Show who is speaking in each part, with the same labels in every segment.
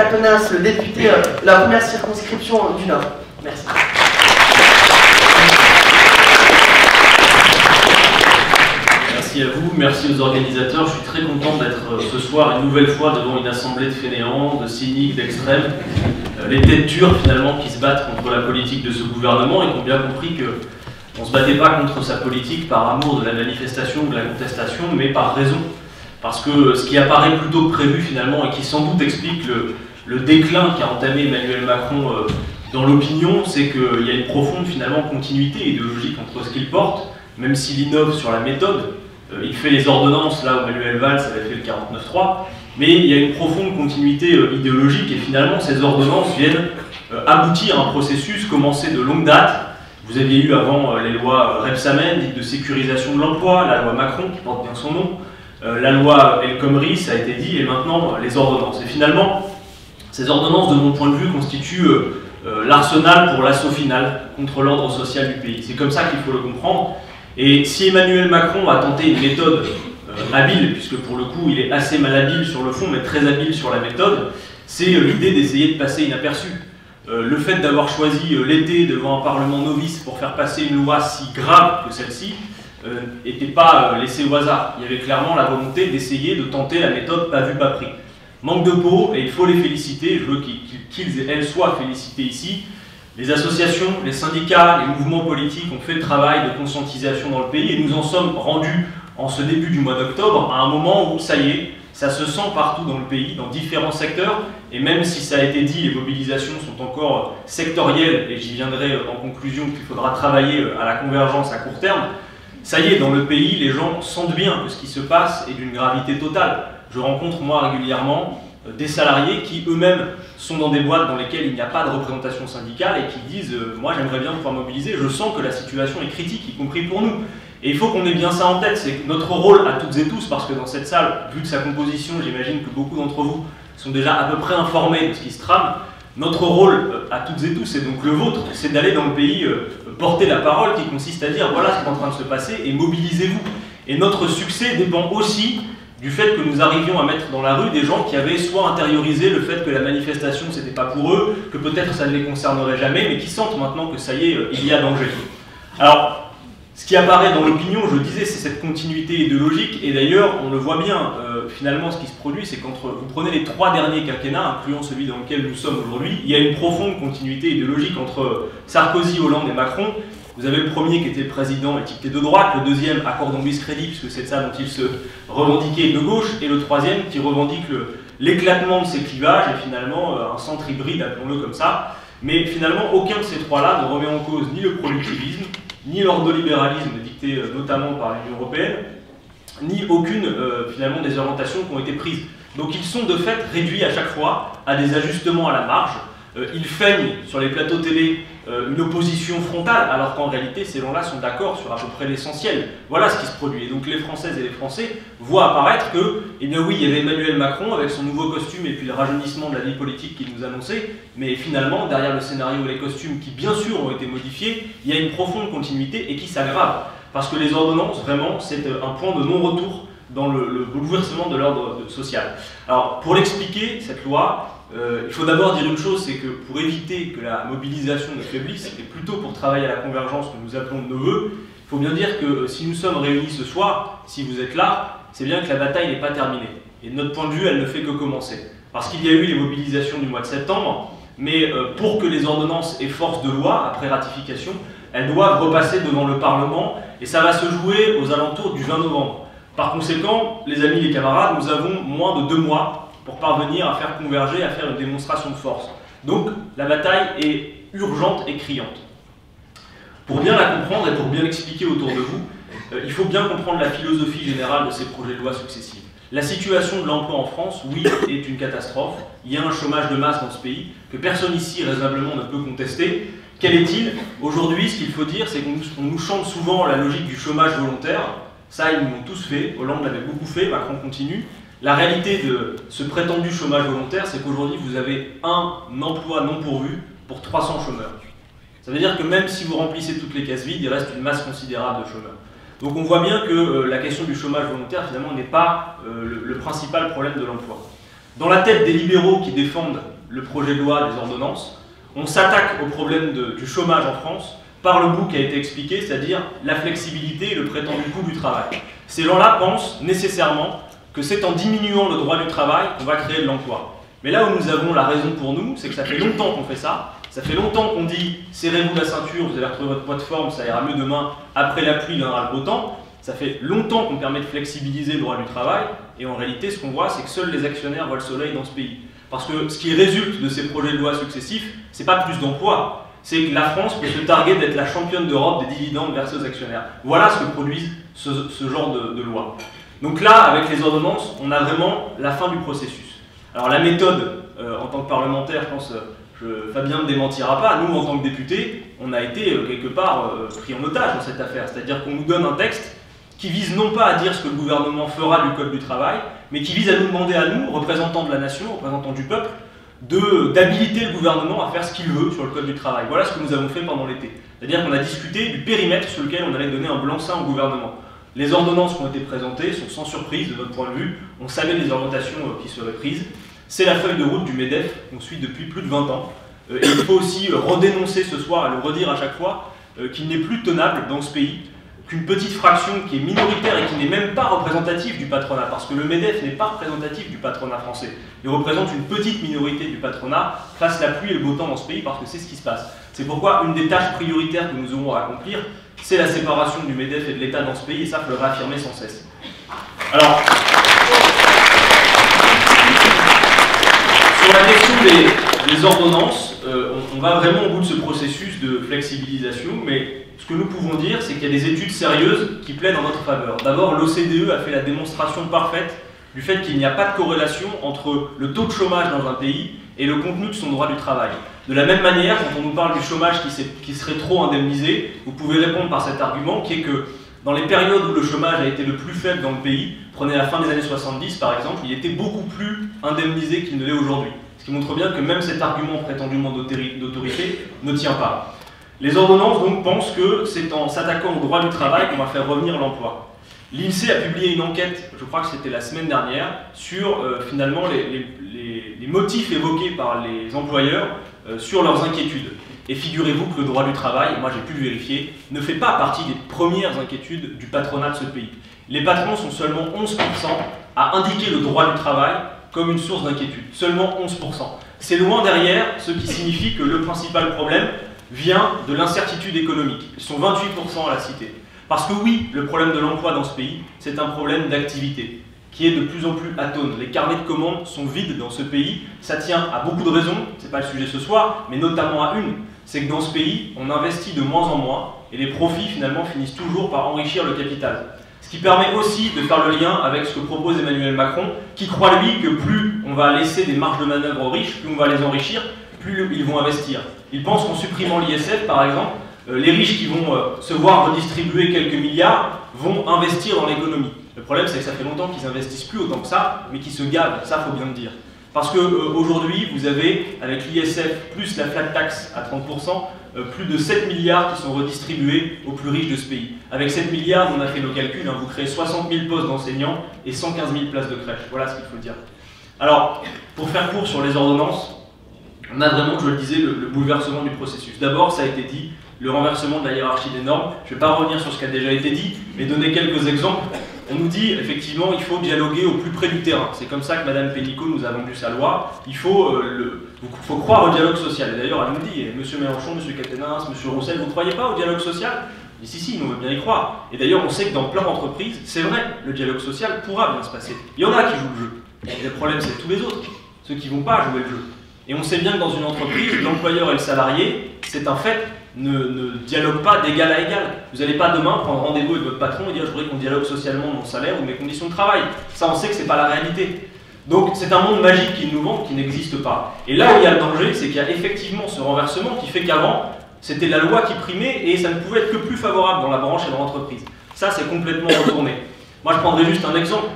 Speaker 1: Atonas, le député, la première circonscription du Nord. Merci.
Speaker 2: Merci à vous, merci aux organisateurs. Je suis très content d'être ce soir une nouvelle fois devant une assemblée de fainéants, de cyniques, d'extrêmes. Les têtes dures finalement qui se battent contre la politique de ce gouvernement et qui ont bien compris qu'on ne se battait pas contre sa politique par amour de la manifestation, de la contestation, mais par raison. Parce que ce qui apparaît plutôt que prévu finalement et qui sans doute explique le déclin qu'a entamé Emmanuel Macron dans l'opinion, c'est qu'il y a une profonde finalement continuité idéologique entre ce qu'il porte, même s'il innove sur la méthode. Il fait les ordonnances là où Manuel Valls avait fait le 49.3, mais il y a une profonde continuité idéologique et finalement ces ordonnances viennent aboutir à un processus commencé de longue date. Vous aviez eu avant les lois Rebsamen, dites de sécurisation de l'emploi, la loi Macron qui porte bien son nom, la loi El Khomri, ça a été dit, et maintenant les ordonnances. Et finalement, ces ordonnances, de mon point de vue, constituent l'arsenal pour l'assaut final contre l'ordre social du pays. C'est comme ça qu'il faut le comprendre. Et si Emmanuel Macron a tenté une méthode habile, puisque pour le coup il est assez malhabile sur le fond, mais très habile sur la méthode, c'est l'idée d'essayer de passer inaperçu. Le fait d'avoir choisi l'été devant un parlement novice pour faire passer une loi si grave que celle-ci n'était pas laissé au hasard. Il y avait clairement la volonté d'essayer de tenter la méthode pas vu pas pris. Manque de peau, et il faut les féliciter, je veux qu'ils et elles soient félicités ici. Les associations, les syndicats, les mouvements politiques ont fait le travail de conscientisation dans le pays et nous en sommes rendus en ce début du mois d'octobre à un moment où, ça y est, ça se sent partout dans le pays, dans différents secteurs, et même si ça a été dit, les mobilisations sont encore sectorielles, et j'y viendrai en conclusion qu'il faudra travailler à la convergence à court terme, ça y est, dans le pays, les gens sentent bien que ce qui se passe est d'une gravité totale. Je rencontre moi régulièrement des salariés qui eux-mêmes sont dans des boîtes dans lesquelles il n'y a pas de représentation syndicale et qui disent moi j'aimerais bien pouvoir mobiliser, je sens que la situation est critique, y compris pour nous. Et il faut qu'on ait bien ça en tête, c'est que notre rôle à toutes et tous, parce que dans cette salle, vu de sa composition, j'imagine que beaucoup d'entre vous sont déjà à peu près informés de ce qui se trame, notre rôle à toutes et tous, et donc le vôtre, c'est d'aller dans le pays porter la parole qui consiste à dire voilà ce qui est en train de se passer et mobilisez-vous. Et notre succès dépend aussi du fait que nous arrivions à mettre dans la rue des gens qui avaient soit intériorisé le fait que la manifestation c'était pas pour eux, que peut-être ça ne les concernerait jamais, mais qui sentent maintenant que ça y est, il y a danger. Alors, ce qui apparaît dans l'opinion, je disais, c'est cette continuité idéologique, et d'ailleurs, on le voit bien, finalement, ce qui se produit, c'est qu'entre, vous prenez les 3 derniers quinquennats, incluant celui dans lequel nous sommes aujourd'hui, il y a une profonde continuité idéologique entre Sarkozy, Hollande et Macron. Vous avez le premier qui était président étiqueté de droite, le deuxième accordant bis-crédit, puisque c'est de ça dont il se revendiquait de gauche, et le troisième qui revendique l'éclatement de ces clivages et finalement un centre hybride, appelons-le comme ça. Mais finalement, aucun de ces trois-là ne remet en cause ni le productivisme, ni l'ordolibéralisme dicté notamment par l'Union européenne, ni aucune finalement des orientations qui ont été prises. Donc ils sont de fait réduits à chaque fois à des ajustements à la marge. Ils feignent sur les plateaux télé une opposition frontale, alors qu'en réalité ces gens-là sont d'accord sur à peu près l'essentiel. Voilà ce qui se produit. Et donc les Françaises et les Français voient apparaître que, eh bien oui, il y avait Emmanuel Macron avec son nouveau costume et puis le rajeunissement de la vie politique qu'il nous annonçait, mais finalement, derrière le scénario et les costumes qui bien sûr ont été modifiés, il y a une profonde continuité et qui s'aggrave. Parce que les ordonnances, vraiment, c'est un point de non-retour dans le bouleversement de l'ordre social. Alors, pour l'expliquer, cette loi, il faut d'abord dire une chose, c'est que pour éviter que la mobilisation ne faiblisse, et plutôt pour travailler à la convergence que nous appelons de nos voeux, il faut bien dire que si nous sommes réunis ce soir, si vous êtes là, c'est bien que la bataille n'est pas terminée. Et de notre point de vue, elle ne fait que commencer. Parce qu'il y a eu les mobilisations du mois de septembre, mais pour que les ordonnances aient force de loi, après ratification, elles doivent repasser devant le Parlement, et ça va se jouer aux alentours du 20 novembre. Par conséquent, les amis, les camarades, nous avons moins de 2 mois pour parvenir à faire converger, à faire une démonstration de force. Donc, la bataille est urgente et criante. Pour bien la comprendre et pour bien l'expliquer autour de vous, il faut bien comprendre la philosophie générale de ces projets de loi successifs. La situation de l'emploi en France, oui, est une catastrophe. Il y a un chômage de masse dans ce pays que personne ici raisonnablement ne peut contester. Quel est-il? Aujourd'hui, ce qu'il faut dire, c'est qu'on nous chante souvent la logique du chômage volontaire. Ça, ils nous l'ont tous fait. Hollande l'avait beaucoup fait, Macron continue. La réalité de ce prétendu chômage volontaire, c'est qu'aujourd'hui, vous avez un emploi non pourvu pour 300 chômeurs. Ça veut dire que même si vous remplissez toutes les cases vides, il reste une masse considérable de chômeurs. Donc on voit bien que la question du chômage volontaire, finalement, n'est pas le principal problème de l'emploi. Dans la tête des libéraux qui défendent le projet de loi des ordonnances, on s'attaque au problème du chômage en France par le bout qui a été expliqué, c'est-à-dire la flexibilité et le prétendu coût du travail. Ces gens-là pensent nécessairement que c'est en diminuant le droit du travail qu'on va créer de l'emploi. Mais là où nous avons la raison pour nous, c'est que ça fait longtemps qu'on fait ça. Ça fait longtemps qu'on dit « serrez-vous la ceinture, vous allez retrouver votre poids de forme, ça ira mieux demain, après la pluie, il viendra le beau temps ». Ça fait longtemps qu'on permet de flexibiliser le droit du travail, et en réalité, ce qu'on voit, c'est que seuls les actionnaires voient le soleil dans ce pays. Parce que ce qui résulte de ces projets de loi successifs, c'est pas plus d'emplois, c'est que la France peut se targuer d'être la championne d'Europe des dividendes versés aux actionnaires. Voilà ce que produisent ce genre de loi. Donc là, avec les ordonnances, on a vraiment la fin du processus. Alors la méthode, en tant que parlementaire, je pense, Fabien ne démentira pas, nous en tant que députés, on a été quelque part pris en otage dans cette affaire. C'est-à-dire qu'on nous donne un texte qui vise non pas à dire ce que le gouvernement fera du Code du travail, mais qui vise à nous demander à nous, représentants de la nation, représentants du peuple, d'habiliter le gouvernement à faire ce qu'il veut sur le Code du travail. Voilà ce que nous avons fait pendant l'été. C'est-à-dire qu'on a discuté du périmètre sur lequel on allait donner un blanc-seing au gouvernement. Les ordonnances qui ont été présentées sont sans surprise de notre point de vue. On savait les orientations qui seraient prises. C'est la feuille de route du MEDEF qu'on suit depuis plus de 20 ans. Et il faut aussi redénoncer ce soir et le redire à chaque fois qu'il n'est plus tenable dans ce pays qu'une petite fraction qui est minoritaire et qui n'est même pas représentative du patronat, parce que le MEDEF n'est pas représentatif du patronat français. Il représente une petite minorité du patronat, fasse la pluie et le beau temps dans ce pays, parce que c'est ce qui se passe. C'est pourquoi une des tâches prioritaires que nous aurons à accomplir, c'est la séparation du MEDEF et de l'État dans ce pays, et ça, il faut le réaffirmer sans cesse. Alors, sur la question des ordonnances, on va vraiment au bout de ce processus de flexibilisation, mais ce que nous pouvons dire, c'est qu'il y a des études sérieuses qui plaident en notre faveur. D'abord, l'OCDE a fait la démonstration parfaite du fait qu'il n'y a pas de corrélation entre le taux de chômage dans un pays et le contenu de son droit du travail. De la même manière, quand on nous parle du chômage qui serait trop indemnisé, vous pouvez répondre par cet argument qui est que dans les périodes où le chômage a été le plus faible dans le pays, prenez la fin des années 70 par exemple, il était beaucoup plus indemnisé qu'il ne l'est aujourd'hui. Ce qui montre bien que même cet argument prétendument d'autorité ne tient pas. Les ordonnances donc pensent que c'est en s'attaquant au droit du travail qu'on va faire revenir l'emploi. L'INSEE a publié une enquête, je crois que c'était la semaine dernière, sur finalement les motifs évoqués par les employeurs sur leurs inquiétudes. Et figurez-vous que le droit du travail, moi j'ai pu le vérifier, ne fait pas partie des premières inquiétudes du patronat de ce pays. Les patrons sont seulement 11% à indiquer le droit du travail comme une source d'inquiétude. Seulement 11%. C'est loin derrière, ce qui signifie que le principal problème vient de l'incertitude économique. Ils sont 28% à la citer. Parce que oui, le problème de l'emploi dans ce pays, c'est un problème d'activité, qui est de plus en plus atone. Les carnets de commandes sont vides dans ce pays. Ça tient à beaucoup de raisons, c'est pas le sujet ce soir, mais notamment à une. C'est que dans ce pays, on investit de moins en moins, et les profits finalement finissent toujours par enrichir le capital. Ce qui permet aussi de faire le lien avec ce que propose Emmanuel Macron, qui croit lui que plus on va laisser des marges de manœuvre aux riches, plus on va les enrichir, plus ils vont investir. Il pense qu'en supprimant l'ISF, par exemple, les riches qui vont se voir redistribuer quelques milliards vont investir dans l'économie. Le problème, c'est que ça fait longtemps qu'ils n'investissent plus autant que ça, mais qu'ils se gavent, ça faut bien le dire. Parce qu'aujourd'hui, vous avez, avec l'ISF plus la flat tax à 30%, plus de 7 milliards qui sont redistribués aux plus riches de ce pays. Avec 7 milliards, on a fait nos calculs, vous créez 60 000 postes d'enseignants et 115 000 places de crèche. Voilà ce qu'il faut dire. Alors, pour faire court sur les ordonnances, on a vraiment, je le disais, le bouleversement du processus. D'abord, ça a été dit, le renversement de la hiérarchie des normes. Je ne vais pas revenir sur ce qui a déjà été dit, mais donner quelques exemples. On nous dit, effectivement, il faut dialoguer au plus près du terrain. C'est comme ça que Mme Pénicaud nous a vendu sa loi. Il faut croire au dialogue social. Et d'ailleurs, elle nous dit, M. Mélenchon, M. Caténins, M. Roussel, vous ne croyez pas au dialogue social? Et si, nous on veut bien y croire. Et d'ailleurs, on sait que dans plein d'entreprises, c'est vrai, le dialogue social pourra bien se passer. Il y en a qui jouent le jeu. Et le problème, c'est tous les autres, ceux qui ne vont pas jouer le jeu. Et on sait bien que dans une entreprise, l'employeur et le salarié, c'est un fait, ne dialoguent pas d'égal à égal. Vous n'allez pas demain prendre rendez-vous avec votre patron et dire « je voudrais qu'on dialogue socialement mon salaire ou mes conditions de travail ». Ça, on sait que ce n'est pas la réalité. Donc c'est un monde magique qu'ils nous vendent qui n'existe pas. Et là où il y a le danger, c'est qu'il y a effectivement ce renversement qui fait qu'avant, c'était la loi qui primait et ça ne pouvait être que plus favorable dans la branche et dans l'entreprise. Ça, c'est complètement retourné. Moi, je prendrai juste un exemple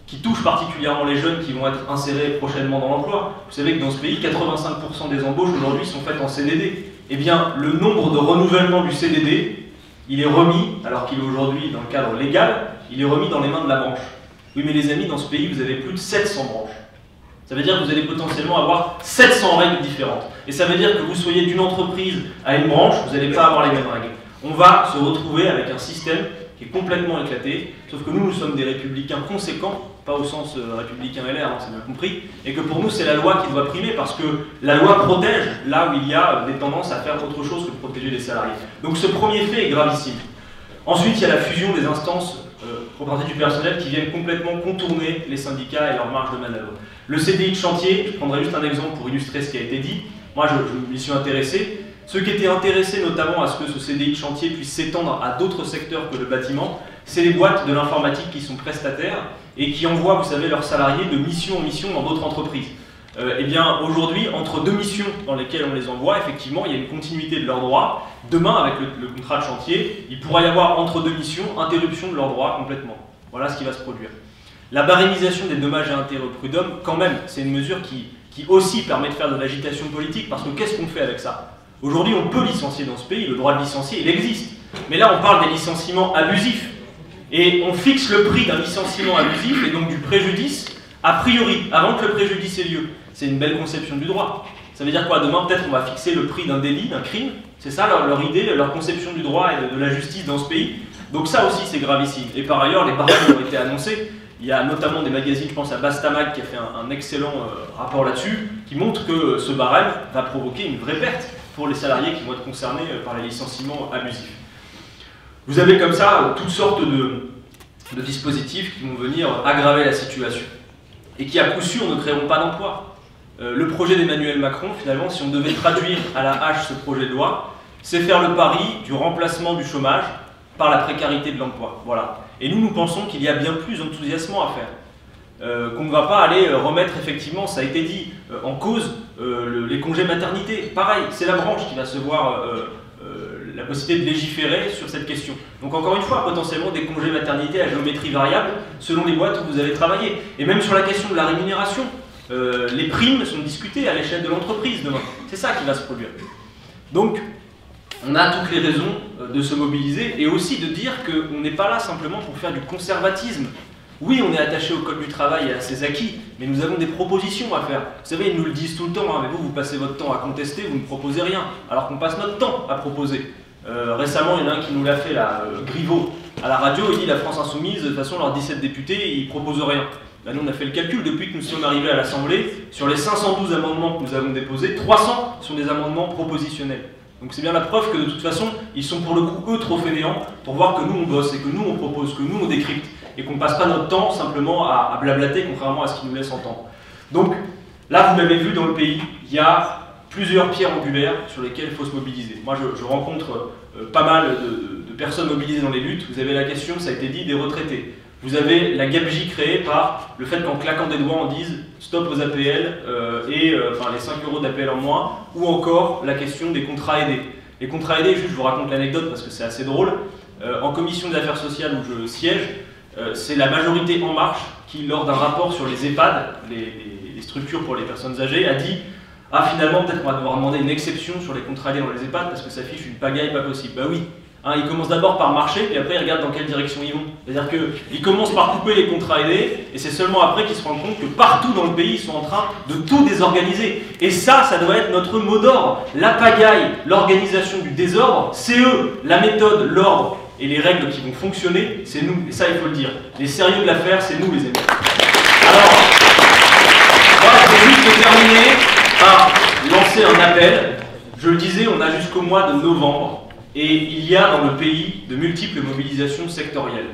Speaker 2: qui touche particulièrement les jeunes qui vont être insérés prochainement dans l'emploi. Vous savez que dans ce pays, 85% des embauches aujourd'hui sont faites en CDD. Eh bien, le nombre de renouvellements du CDD, il est remis, alors qu'il est aujourd'hui dans le cadre légal, il est remis dans les mains de la branche. Oui, mais les amis, dans ce pays, vous avez plus de 700 branches. Ça veut dire que vous allez potentiellement avoir 700 règles différentes. Et ça veut dire que vous soyez d'une entreprise à une branche, vous n'allez pas avoir les mêmes règles. On va se retrouver avec un système qui est complètement éclaté, sauf que nous sommes des républicains conséquents, pas au sens républicain LR, c'est bien compris, et que pour nous c'est la loi qui doit primer parce que la loi protège là où il y a des tendances à faire autre chose que de protéger les salariés. Donc ce premier fait est gravissime. Ensuite, il y a la fusion des instances représentatives du personnel qui viennent complètement contourner les syndicats et leur marge de manœuvre. Le CDI de chantier, je prendrai juste un exemple pour illustrer ce qui a été dit. Moi, je m'y suis intéressé. Ceux qui étaient intéressés notamment à ce que ce CDI de chantier puisse s'étendre à d'autres secteurs que le bâtiment, c'est les boîtes de l'informatique qui sont prestataires et qui envoient, vous savez, leurs salariés de mission en mission dans d'autres entreprises. Eh bien, aujourd'hui, entre deux missions dans lesquelles on les envoie, effectivement, il y a une continuité de leurs droits. Demain, avec le contrat de chantier, il pourra y avoir entre deux missions, interruption de leurs droits complètement. Voilà ce qui va se produire. La barémisation des dommages et intérêts au prud'homme, quand même, c'est une mesure qui aussi permet de faire de l'agitation politique, parce que qu'est-ce qu'on fait avec ça? Aujourd'hui, on peut licencier dans ce pays, le droit de licencier, il existe. Mais là, on parle des licenciements abusifs. Et on fixe le prix d'un licenciement abusif, et donc du préjudice, a priori, avant que le préjudice ait lieu. C'est une belle conception du droit. Ça veut dire quoi? Demain, peut-être, on va fixer le prix d'un délit, d'un crime. C'est ça leur idée, leur conception du droit et de la justice dans ce pays. Donc ça aussi, c'est gravissime. Et par ailleurs, les barèmes ont été annoncés. Il y a notamment des magazines, je pense à Bastamag, qui a fait un excellent rapport là-dessus, qui montre que ce barème va provoquer une vraie perte pour les salariés qui vont être concernés par les licenciements abusifs. Vous avez comme ça toutes sortes de dispositifs qui vont venir aggraver la situation et qui à coup sûr ne créeront pas d'emploi. Le projet d'Emmanuel Macron, finalement, si on devait traduire à la hache ce projet de loi, c'est faire le pari du remplacement du chômage par la précarité de l'emploi. Voilà. Et nous pensons qu'il y a bien plus d'enthousiasme à faire. Qu'on ne va pas aller remettre, effectivement, ça a été dit, en cause les congés maternité. Pareil, c'est la branche qui va se voir la possibilité de légiférer sur cette question. Donc encore une fois, potentiellement des congés maternité à géométrie variable selon les boîtes où vous allez travailler. Et même sur la question de la rémunération, les primes sont discutées à l'échelle de l'entreprise demain. C'est ça qui va se produire. Donc, on a toutes les raisons de se mobiliser et aussi de dire qu'on n'est pas là simplement pour faire du conservatisme. Oui, on est attaché au code du travail et à ses acquis, mais nous avons des propositions à faire. Vous savez, ils nous le disent tout le temps, hein, mais vous passez votre temps à contester, vous ne proposez rien, alors qu'on passe notre temps à proposer. Récemment, il y en a un qui nous l'a fait, là, Griveaux, à la radio, il dit la France Insoumise, de toute façon, leurs 17 députés, ils ne proposent rien. Là, nous, on a fait le calcul, depuis que nous sommes arrivés à l'Assemblée, sur les 512 amendements que nous avons déposés, 300 sont des amendements propositionnels. Donc c'est bien la preuve que de toute façon, ils sont pour le coup, eux, trop fainéants pour voir que nous, on bosse et que nous, on propose, que nous, on décrypte et qu'on ne passe pas notre temps simplement à blablater, contrairement à ce qu'ils nous laissent entendre. Donc là, vous l'avez vu dans le pays, il y a plusieurs pierres angulaires sur lesquelles il faut se mobiliser. Moi, je rencontre pas mal de personnes mobilisées dans les luttes. Vous avez la question, ça a été dit, des retraités. Vous avez la gabegie créée par le fait qu'en claquant des doigts, on dise stop aux APL enfin les 5 € d'APL en moins, ou encore la question des contrats aidés. Les contrats aidés, juste je vous raconte l'anecdote parce que c'est assez drôle. En commission des affaires sociales où je siège, c'est la majorité En Marche qui, lors d'un rapport sur les EHPAD, les structures pour les personnes âgées, a dit « Ah, finalement, peut-être qu'on va devoir demander une exception sur les contrats aidés dans les EHPAD parce que ça fiche une pagaille pas possible. » Bah oui. Hein, ils commencent d'abord par marcher, puis après ils regardent dans quelle direction ils vont. C'est-à-dire qu'ils commencent par couper les contrats aidés, et c'est seulement après qu'ils se rendent compte que partout dans le pays, ils sont en train de tout désorganiser. Et ça doit être notre mot d'ordre. La pagaille, l'organisation du désordre, c'est eux. La méthode, l'ordre et les règles qui vont fonctionner, c'est nous. Et ça, il faut le dire. Les sérieux de l'affaire, c'est nous, les amis. Alors, moi, je vais juste terminer par lancer un appel. Je le disais, on a jusqu'au mois de novembre. Et il y a dans le pays de multiples mobilisations sectorielles.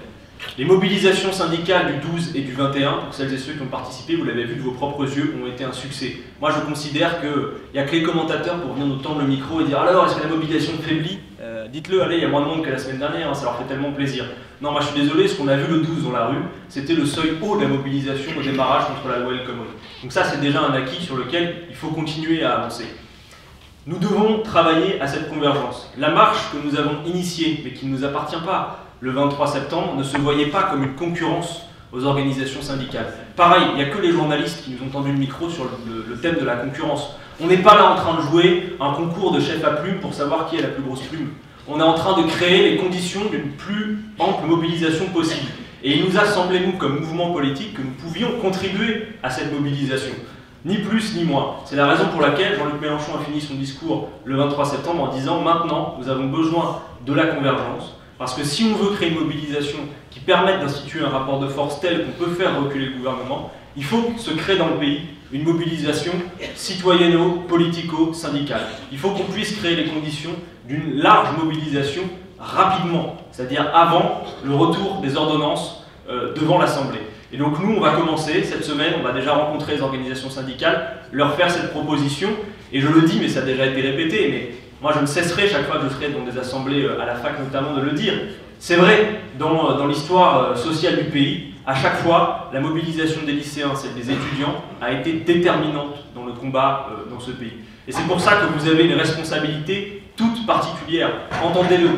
Speaker 2: Les mobilisations syndicales du 12 et du 21, pour celles et ceux qui ont participé, vous l'avez vu de vos propres yeux, ont été un succès. Moi je considère qu'il n'y a que les commentateurs pour venir nous tendre le micro et dire « Alors, est-ce que la mobilisation faiblit ?» Dites-le, allez, il y a moins de monde que la semaine dernière, hein, ça leur fait tellement plaisir. Non, moi je suis désolé, ce qu'on a vu le 12 dans la rue, c'était le seuil haut de la mobilisation au démarrage contre la loi El Khomri. Donc ça c'est déjà un acquis sur lequel il faut continuer à avancer. Nous devons travailler à cette convergence. La marche que nous avons initiée, mais qui ne nous appartient pas, le 23 septembre, ne se voyait pas comme une concurrence aux organisations syndicales. Pareil, il n'y a que les journalistes qui nous ont tendu le micro sur le thème de la concurrence. On n'est pas là en train de jouer un concours de chef à plume pour savoir qui est la plus grosse plume. On est en train de créer les conditions d'une plus ample mobilisation possible. Et il nous a semblé, nous, comme mouvement politique, que nous pouvions contribuer à cette mobilisation. Ni plus ni moins. C'est la raison pour laquelle Jean-Luc Mélenchon a fini son discours le 23 septembre en disant « Maintenant, nous avons besoin de la convergence ». Parce que si on veut créer une mobilisation qui permette d'instituer un rapport de force tel qu'on peut faire reculer le gouvernement, il faut se créer dans le pays une mobilisation citoyenno-politico-syndicale. Il faut qu'on puisse créer les conditions d'une large mobilisation rapidement, c'est-à-dire avant le retour des ordonnances devant l'Assemblée. Et donc nous, on va commencer cette semaine, on va déjà rencontrer les organisations syndicales, leur faire cette proposition, et je le dis, mais ça a déjà été répété, mais moi je ne cesserai chaque fois que je serai dans des assemblées à la fac notamment de le dire. C'est vrai, dans l'histoire sociale du pays, à chaque fois, la mobilisation des lycéens, celle des étudiants, a été déterminante dans le combat dans ce pays. Et c'est pour ça que vous avez une responsabilité toute particulière, entendez-le.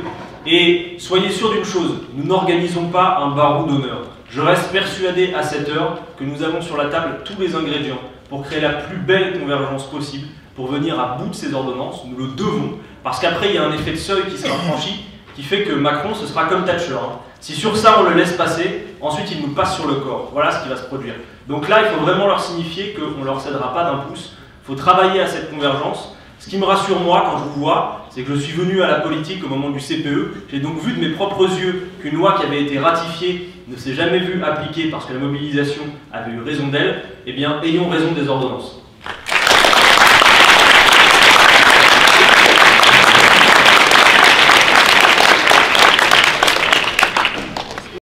Speaker 2: Et soyez sûr d'une chose, nous n'organisons pas un barreau d'honneur. Je reste persuadé à cette heure que nous avons sur la table tous les ingrédients pour créer la plus belle convergence possible, pour venir à bout de ces ordonnances, nous le devons, parce qu'après il y a un effet de seuil qui sera franchi, qui fait que Macron, ce sera comme Thatcher. Si sur ça on le laisse passer, ensuite il nous passe sur le corps. Voilà ce qui va se produire. Donc là, il faut vraiment leur signifier qu'on ne leur cédera pas d'un pouce. Il faut travailler à cette convergence. Ce qui me rassure moi quand je vous vois, c'est que je suis venu à la politique au moment du CPE. J'ai donc vu de mes propres yeux qu'une loi qui avait été ratifiée ne s'est jamais vue appliquée parce que la mobilisation avait eu raison d'elle. Eh bien, ayons raison des ordonnances.